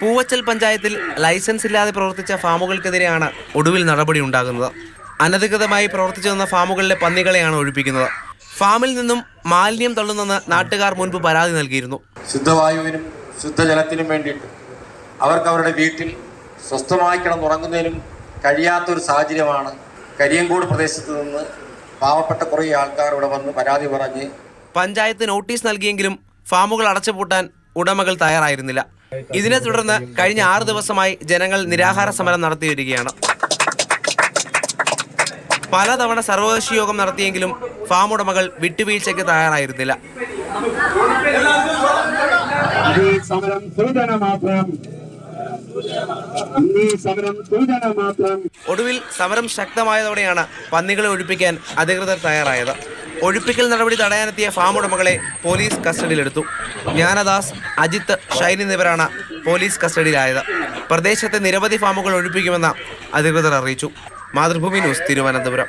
പൂവച്ചൽ പഞ്ചായത്തിൽ ലൈസൻസ് ഇല്ലാതെ പ്രവർത്തിച്ച ഫാമുകൾക്കെതിരെയാണ് ഒടുവിൽ നടപടി ഉണ്ടാകുന്നത്. അനധികൃതമായി പ്രവർത്തിച്ചു വന്ന ഫാമുകളിലെ പന്നികളെയാണ് ഒഴിപ്പിക്കുന്നത്. ഫാമിൽ നിന്നും മാലിന്യം തള്ളുന്നെന്ന് നാട്ടുകാർ മുൻപ് പരാതി നൽകിയിരുന്നു. ശുദ്ധവായുവിനും ശുദ്ധജലത്തിനും വേണ്ടിയിട്ട് അവർക്ക് അവരുടെ വീട്ടിൽ സ്വസ്ഥമായി കിടന്നുറങ്ങുന്നതിനും കഴിയാത്തൊരു സാഹചര്യമാണ്. കരിയങ്കോട് പ്രദേശത്ത് നിന്ന് പാവപ്പെട്ട കുറേ ആൾക്കാർ ഇവിടെ വന്ന് പരാതി പറഞ്ഞ് പഞ്ചായത്ത് നോട്ടീസ് നൽകിയെങ്കിലും ഫാമുകൾ അടച്ചുപൂട്ടാൻ ഉടമകൾ തയ്യാറായിരുന്നില്ല. ഇതിനെ തുടർന്ന് കഴിഞ്ഞ 6 ദിവസമായി ജനങ്ങൾ നിരാഹാര സമരം നടത്തി വരികയാണ്. പലതവണ സർവകക്ഷി യോഗം നടത്തിയെങ്കിലും ഫാം ഉടമകൾ വിട്ടുവീഴ്ചയ്ക്ക് തയ്യാറായിരുന്നില്ല. ഒടുവിൽ സമരം ശക്തമായതോടെയാണ് പന്നികളെ ഒഴിപ്പിക്കാൻ അധികൃതർ തയ്യാറായത്. ഒഴിപ്പിക്കൽ നടപടി തടയാനെത്തിയ ഫാം ഉടമകളെ പോലീസ് കസ്റ്റഡിയിലെടുത്തു. ജ്ഞാനദാസ്, അജിത്ത്, ഷൈൻ എന്നിവരാണ് പോലീസ് കസ്റ്റഡിയിലായത്. പ്രദേശത്തെ നിരവധി ഫാമുകൾ ഒഴിപ്പിക്കുമെന്ന് അധികൃതർ അറിയിച്ചു. മാതൃഭൂമി ന്യൂസ്, തിരുവനന്തപുരം.